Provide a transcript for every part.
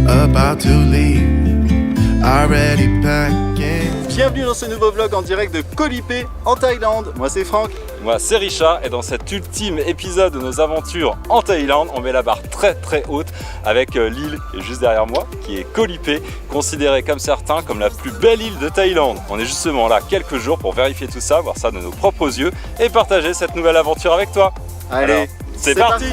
about to leave, already packing. Bienvenue dans ce nouveau vlog en direct de Koh Lipe en Thaïlande. Moi c'est Franck. Moi c'est Richard et dans cet ultime épisode de nos aventures en Thaïlande, on met la barre très haute avec l'île qui est juste derrière moi, qui est Koh Lipe, considérée comme certains comme la plus belle île de Thaïlande. On est justement là quelques jours pour vérifier tout ça, voir ça de nos propres yeux et partager cette nouvelle aventure avec toi. Allez, alors, c'est parti.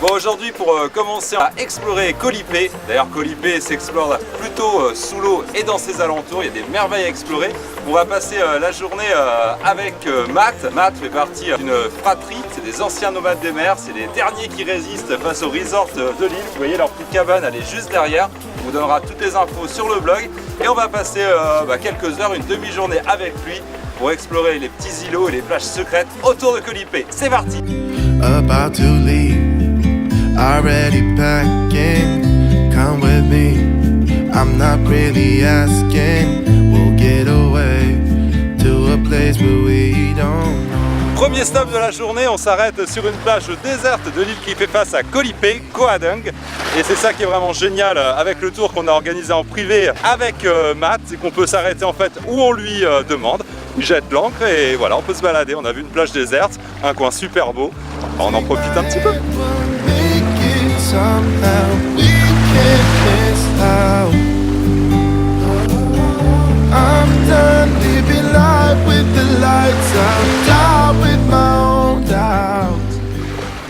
Bon, aujourd'hui pour commencer à explorer Koh Lipe, d'ailleurs Koh Lipe s'explore plutôt sous l'eau et dans ses alentours, il y a des merveilles à explorer. On va passer la journée avec Matt. Matt fait partie d'une fratrie, c'est des anciens nomades des mers, c'est les derniers qui résistent face au resort de l'île. Vous voyez leur petite cabane, elle est juste derrière. On vous donnera toutes les infos sur le blog et on va passer quelques heures, une demi-journée avec lui pour explorer les petits îlots et les plages secrètes autour de Koh Lipe. C'est parti! About to leave, already packing. Come with me, I'm not really asking. We'll get away to a place where we don't know. Premier stop de la journée, on s'arrête sur une plage déserte de l'île qui fait face à Koh Lipe, Koh Adang. Et c'est ça qui est vraiment génial avec le tour qu'on a organisé en privé avec Matt, c'est qu'on peut s'arrêter en fait où on lui demande. Il jette l'ancre et voilà, on peut se balader. On a vu une plage déserte, un coin super beau. On en profite un petit peu.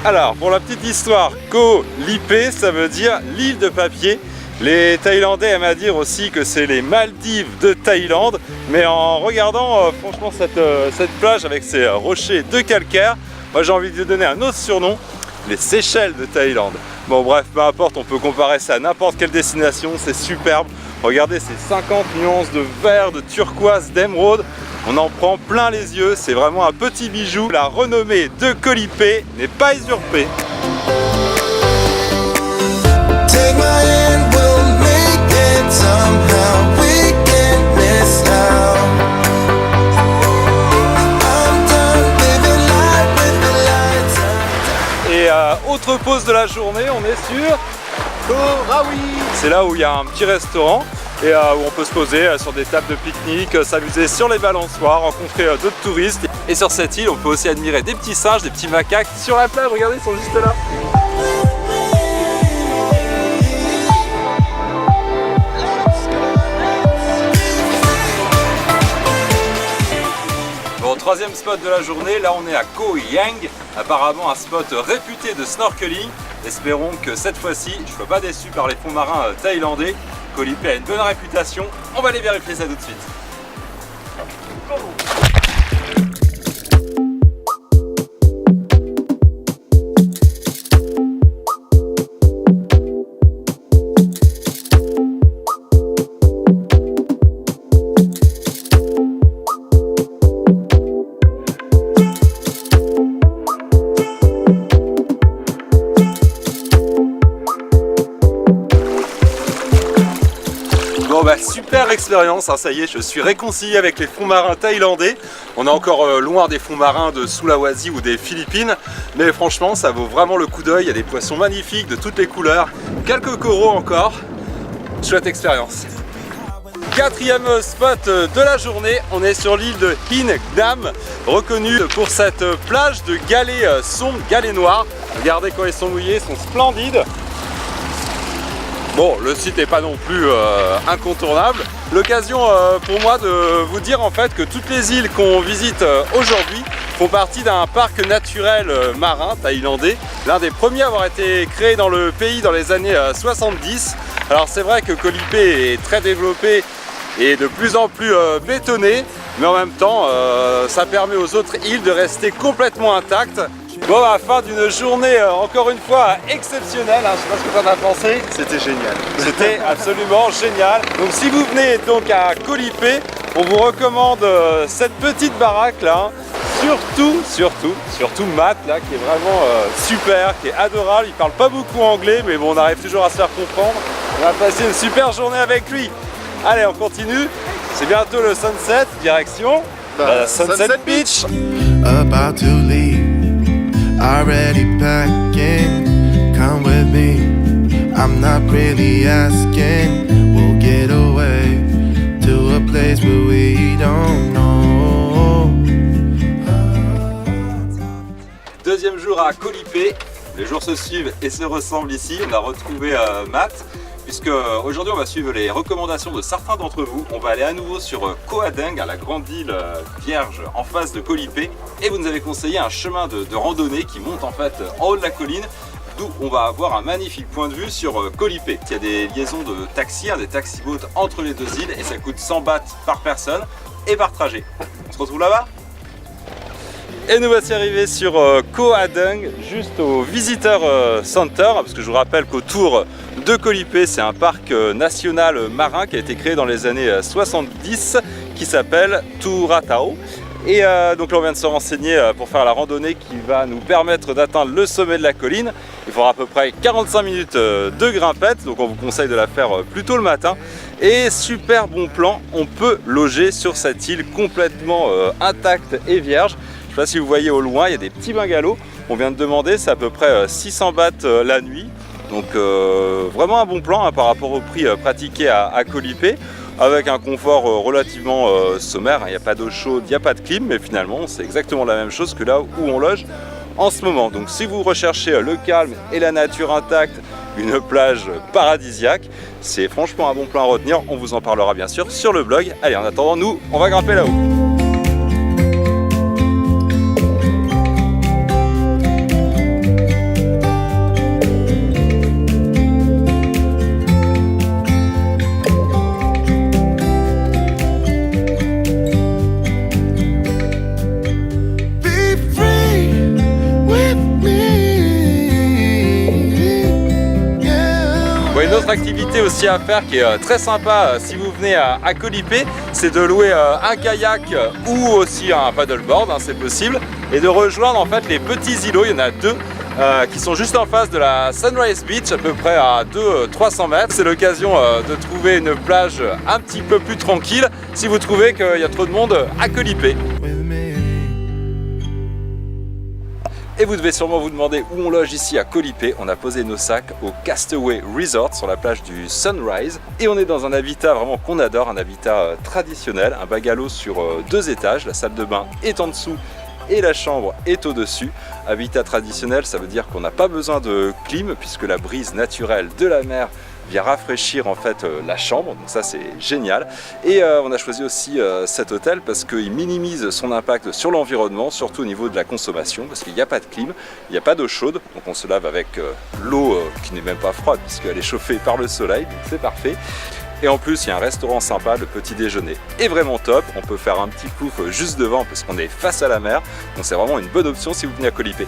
Alors, pour la petite histoire, Koh Lipe, ça veut dire l'île de papier. Les Thaïlandais aiment à dire aussi que c'est les Maldives de Thaïlande. Mais en regardant franchement cette plage avec ses rochers de calcaire, moi j'ai envie de lui donner un autre surnom, les Seychelles de Thaïlande. Bon bref, peu importe, on peut comparer ça à n'importe quelle destination, c'est superbe. Regardez ces 50 nuances de vert, de turquoise, d'émeraude. On en prend plein les yeux, c'est vraiment un petit bijou. La renommée de Koh Lipe n'est pas usurpée. Take my hand, we'll make it somehow. We can't miss out. I'm done living life with the lights out. Et autre pause de la journée, on est sur Koh Raui. C'est là où il y a un petit restaurant et où on peut se poser sur des tables de pique-nique, s'amuser sur les balançoires, rencontrer d'autres touristes. Et sur cette île, on peut aussi admirer des petits singes, des petits macaques sur la plage. Regardez, ils sont juste là. Bon, troisième spot de la journée, là on est à Koh Yang, apparemment un spot réputé de snorkeling. Espérons que cette fois-ci, je ne sois pas déçu par les fonds marins thaïlandais. Koh Lipe a une bonne réputation, on va aller vérifier ça tout de suite. Bon bah super expérience, hein, ça y est, je suis réconcilié avec les fonds marins thaïlandais. On est encore loin des fonds marins de Sulawesi ou des Philippines, mais franchement ça vaut vraiment le coup d'œil. Il y a des poissons magnifiques de toutes les couleurs, quelques coraux encore, chouette expérience. Quatrième spot de la journée, on est sur l'île de Hin Gnam, reconnue pour cette plage de galets sombres, galets noirs. Regardez quand ils sont mouillés, ils sont splendides. Bon, le site n'est pas non plus incontournable. L'occasion pour moi de vous dire en fait que toutes les îles qu'on visite aujourd'hui font partie d'un parc naturel marin thaïlandais. L'un des premiers à avoir été créé dans le pays dans les années 70. Alors c'est vrai que Koh Lipe est très développé et de plus en plus bétonné, mais en même temps ça permet aux autres îles de rester complètement intactes. Bon, à la fin d'une journée encore une fois exceptionnelle, hein, je sais pas ce que tu en as pensé. C'était génial. C'était absolument génial. Donc si vous venez donc à Koh Lipe, on vous recommande cette petite baraque là. Surtout Matt là, qui est vraiment super, qui est adorable. Il parle pas beaucoup anglais, mais bon, on arrive toujours à se faire comprendre. On va passer une super journée avec lui. Allez, on continue. C'est bientôt le sunset, direction Sunset Beach. About to leave, already packing. Come with me, I'm not really asking. We'll get away to a place where we don't know. Deuxième jour à Koh Lipe. Les jours se suivent et se ressemblent ici. On a retrouvé Matt, puisque aujourd'hui on va suivre les recommandations de certains d'entre vous. On va aller à nouveau sur Koh Adeng, la grande île vierge en face de Koh Lipe. Et vous nous avez conseillé un chemin de randonnée qui monte en fait en haut de la colline, d'où on va avoir un magnifique point de vue sur Koh Lipe. Il y a des liaisons de taxis, des taxi-boats entre les deux îles et ça coûte 100 bahts par personne et par trajet. On se retrouve là-bas. Et nous voici arrivés sur Koh Adeng, juste au Visitor Center, parce que je vous rappelle qu'autour de Koh Lipe, c'est un parc national marin qui a été créé dans les années 70, qui s'appelle Turatao. Et donc là on vient de se renseigner pour faire la randonnée qui va nous permettre d'atteindre le sommet de la colline. Il faudra à peu près 45 minutes de grimpette, donc on vous conseille de la faire plus tôt le matin. Et super bon plan, on peut loger sur cette île complètement intacte et vierge. Je ne sais pas si vous voyez au loin, il y a des petits bungalows. On vient de demander, c'est à peu près 600 bahts la nuit. Donc vraiment un bon plan hein, par rapport au prix pratiqué à Koh Lipe, avec un confort relativement sommaire. Il n'y a pas d'eau chaude, il n'y a pas de clim, mais finalement c'est exactement la même chose que là où on loge en ce moment. Donc si vous recherchez le calme et la nature intacte, une plage paradisiaque, c'est franchement un bon plan à retenir. On vous en parlera bien sûr sur le blog. Allez, en attendant, nous, on va grimper là-haut. Une autre activité aussi à faire qui est très sympa si vous venez à Koh Lipe, c'est de louer un kayak ou aussi un paddleboard, hein, c'est possible, et de rejoindre en fait les petits îlots. Il y en a deux qui sont juste en face de la Sunrise Beach, à peu près à 200-300 mètres. C'est l'occasion de trouver une plage un petit peu plus tranquille si vous trouvez qu'il y a trop de monde à Koh Lipe. Et vous devez sûrement vous demander où on loge ici à Koh Lipe. On a posé nos sacs au Castaway Resort sur la plage du Sunrise. Et on est dans un habitat vraiment qu'on adore, un habitat traditionnel, un bungalow sur 2 étages. La salle de bain est en dessous et la chambre est au-dessus. Habitat traditionnel, ça veut dire qu'on n'a pas besoin de clim puisque la brise naturelle de la mer vient rafraîchir en fait la chambre, donc ça c'est génial. Et on a choisi aussi cet hôtel parce qu'il minimise son impact sur l'environnement, surtout au niveau de la consommation, parce qu'il n'y a pas de clim, il n'y a pas d'eau chaude, donc on se lave avec l'eau qui n'est même pas froide puisqu'elle est chauffée par le soleil, donc c'est parfait. Et en plus il y a un restaurant sympa, le petit déjeuner est vraiment top, on peut faire un petit pouf juste devant parce qu'on est face à la mer, donc c'est vraiment une bonne option si vous venez à Koh Lipe.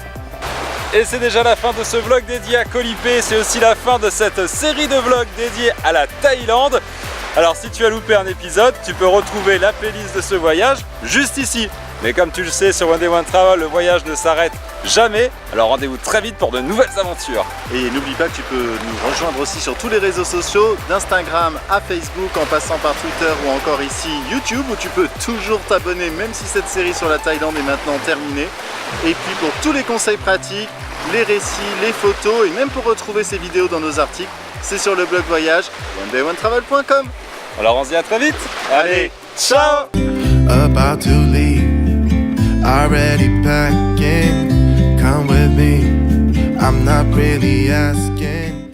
Et c'est déjà la fin de ce vlog dédié à Koh Lipe, c'est aussi la fin de cette série de vlogs dédiés à la Thaïlande. Alors si tu as loupé un épisode, tu peux retrouver la playlist de ce voyage juste ici. Mais comme tu le sais, sur One Day One Travel, le voyage ne s'arrête jamais. Alors rendez-vous très vite pour de nouvelles aventures. Et n'oublie pas que tu peux nous rejoindre aussi sur tous les réseaux sociaux, d'Instagram à Facebook, en passant par Twitter ou encore ici YouTube, où tu peux toujours t'abonner même si cette série sur la Thaïlande est maintenant terminée. Et puis pour tous les conseils pratiques, les récits, les photos et même pour retrouver ces vidéos dans nos articles, c'est sur le blog voyage onedayOneTravel.com. Alors on se dit à très vite. Allez, ciao. About to leave, already packing. Come with me, I'm not really asking.